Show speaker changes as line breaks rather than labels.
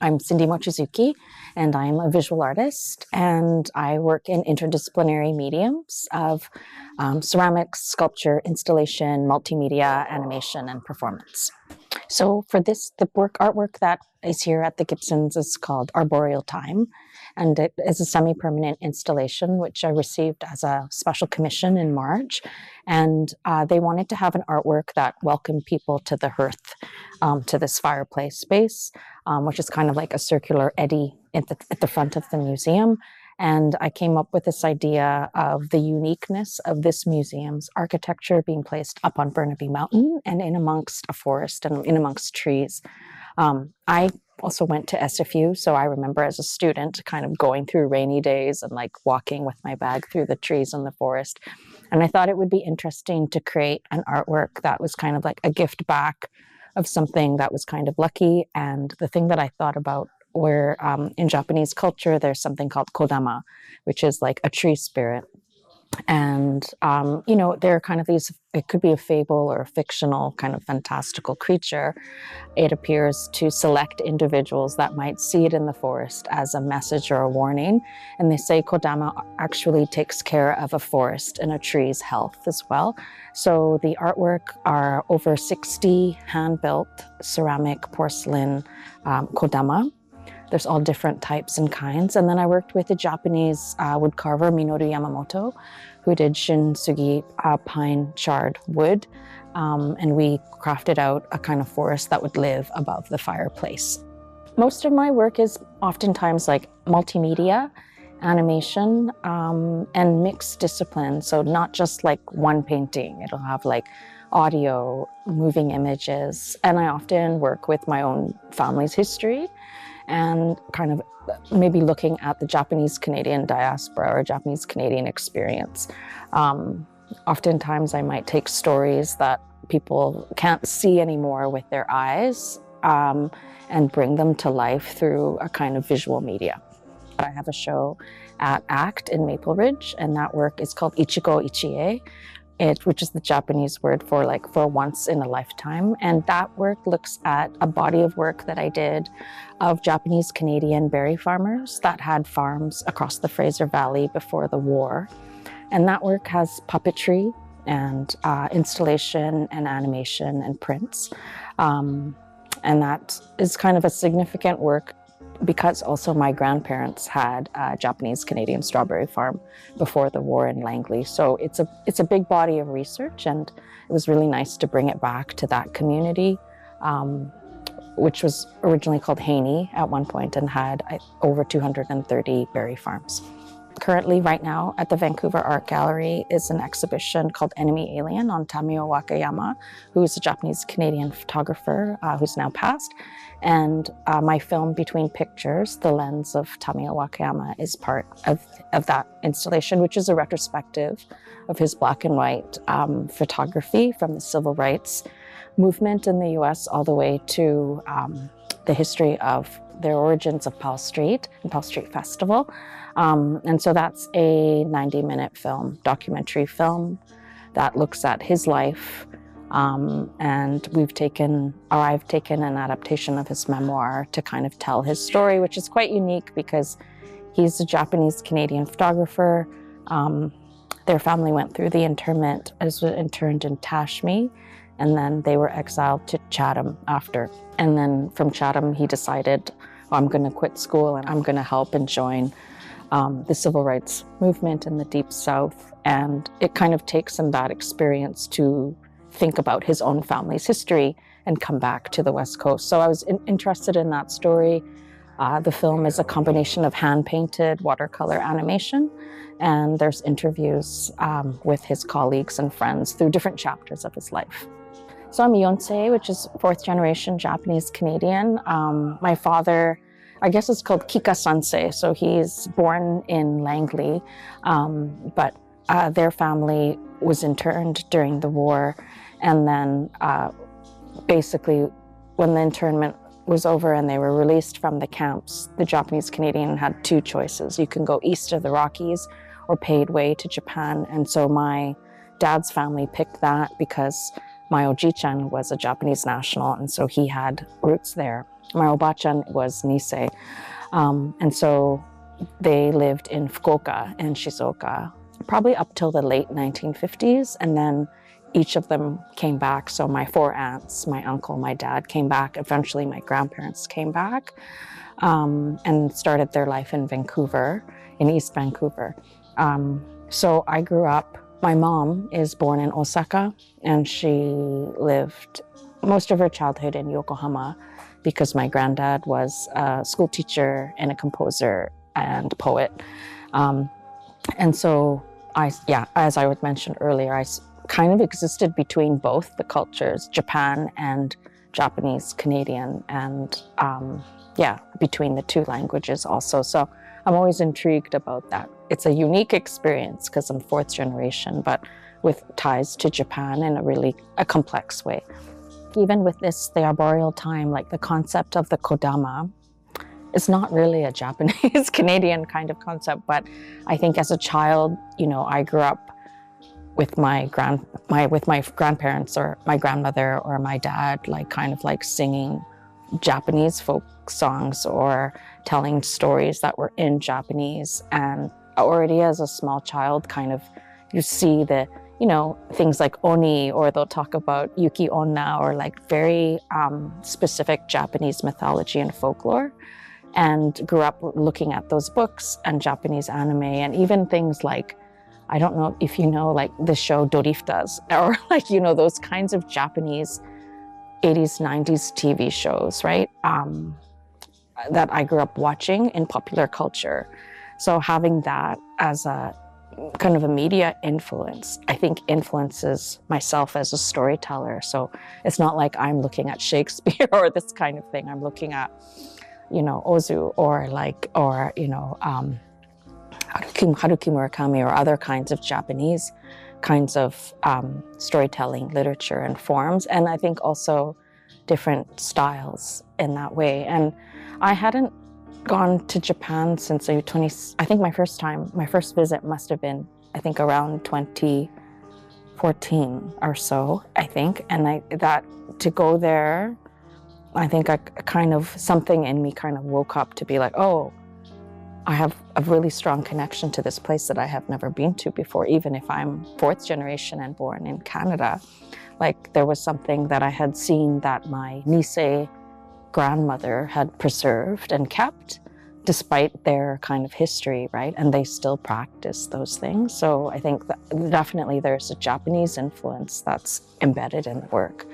I'm Cindy Mochizuki, and I'm a visual artist, and I work in interdisciplinary mediums of ceramics, sculpture, installation, multimedia, animation, and performance. So for this, the artwork that is here at the Gibsons is called Arboreal Time, and it is a semi-permanent installation which I received as a special commission in March. And they wanted to have an artwork that welcomed people to the hearth, to this fireplace space, which is kind of like a circular eddy at the front of the museum. And I came up with this idea of the uniqueness of this museum's architecture being placed up on Burnaby Mountain and in amongst a forest and in amongst trees. I also went to SFU, so I remember as a student kind of going through rainy days and like walking with my bag through the trees in the forest. And I thought it would be interesting to create an artwork that was kind of like a gift back of something that was kind of lucky. And the thing that I thought about where in Japanese culture, there's something called kodama, which is like a tree spirit. And, there are kind of these, it could be a fable or a fictional kind of fantastical creature. It appears to select individuals that might see it in the forest as a message or a warning. And they say kodama actually takes care of a forest and a tree's health as well. So the artwork are over 60 hand-built ceramic porcelain kodama. There's all different types and kinds. And then I worked with a Japanese woodcarver, Minoru Yamamoto, who did shinsugi pine charred wood. And we crafted out a kind of forest that would live above the fireplace. Most of my work is oftentimes like multimedia, animation, and mixed discipline. So not just like one painting. It'll have like audio, moving images. And I often work with my own family's history and kind of maybe looking at the Japanese-Canadian diaspora or Japanese-Canadian experience. Oftentimes I might take stories that people can't see anymore with their eyes and bring them to life through a kind of visual media. I have a show at ACT in Maple Ridge, and that work is called Ichigo Ichie, which is the Japanese word for like for once in a lifetime. And that work looks at a body of work that I did of Japanese Canadian berry farmers that had farms across the Fraser Valley before the war. And that work has puppetry and installation and animation and prints. And that is kind of a significant work because also my grandparents had a Japanese Canadian strawberry farm before the war in Langley. So it's a big body of research, and it was really nice to bring it back to that community, which was originally called Haney at one point and had over 230 berry farms. Currently, right now, at the Vancouver Art Gallery is an exhibition called Enemy Alien on Tamio Wakayama, who is a Japanese-Canadian photographer who's now passed. And my film, Between Pictures, The Lens of Tamio Wakayama, is part of that installation, which is a retrospective of his black and white photography from the civil rights movement in the US all the way to the history of their origins of Pell Street and Pell Street Festival. And so that's a 90-minute film, documentary film that looks at his life. And I've taken an adaptation of his memoir to kind of tell his story, which is quite unique because he's a Japanese-Canadian photographer. Their family went through the internment, was interned in Tashmi, and then they were exiled to Chatham after. And then from Chatham, he decided, I'm going to quit school and I'm going to help and join the civil rights movement in the Deep South. And it kind of takes him that experience to think about his own family's history and come back to the West Coast. So I was interested in that story. The film is a combination of hand-painted watercolor animation, and there's interviews with his colleagues and friends through different chapters of his life. So I'm Yonsei, which is fourth generation Japanese-Canadian. My father, I guess it's called Kika Sansei, so he's born in Langley, but their family was interned during the war. And then basically when the internment was over and they were released from the camps, the Japanese Canadian had two choices. You can go east of the Rockies or paid way to Japan. And so my dad's family picked that because my Oji-chan was a Japanese national, and so he had roots there. My obachan was Nisei. And so they lived in Fukuoka and Shizuoka, probably up till the late 1950s. And then each of them came back. So my 4 aunts, my uncle, my dad came back. Eventually my grandparents came back and started their life in Vancouver, in East Vancouver. So I grew up, my mom is born in Osaka, and she lived most of her childhood in Yokohama because my granddad was a school teacher and a composer and poet. And so as I would mention earlier, I kind of existed between both the cultures, Japan and Japanese Canadian, and between the 2 languages also. So I'm always intrigued about that. It's a unique experience because I'm 4th generation, but with ties to Japan in a complex way. Even with this, the arboreal time, like the concept of the kodama, is not really a Japanese Canadian kind of concept, but I think as a child, I grew up with my grandparents or my grandmother or my dad, kind of singing Japanese folk songs or telling stories that were in Japanese. And already as a small child, kind of you see the, things like oni, or they'll talk about yuki onna, or very specific Japanese mythology and folklore. And grew up looking at those books and Japanese anime, and even things like, I don't know if you know, the show Doriftas, or those kinds of Japanese 80s, 90s TV shows, right? That I grew up watching in popular culture. So having that as a kind of a media influence, I think influences myself as a storyteller. So it's not like I'm looking at Shakespeare or this kind of thing. I'm looking at, Ozu or Haruki Murakami, or other kinds of Japanese kinds of storytelling, literature, and forms. And I think also different styles in that way. And I hadn't gone to Japan since I think my first visit must have been, I think, around 2014 or so, I think. And to go there, I think something in me kind of woke up to be like, oh, I have a really strong connection to this place that I have never been to before, even if I'm 4th generation and born in Canada. There was something that I had seen that my Nisei grandmother had preserved and kept, despite their kind of history, right? And they still practice those things. So I think that definitely there's a Japanese influence that's embedded in the work.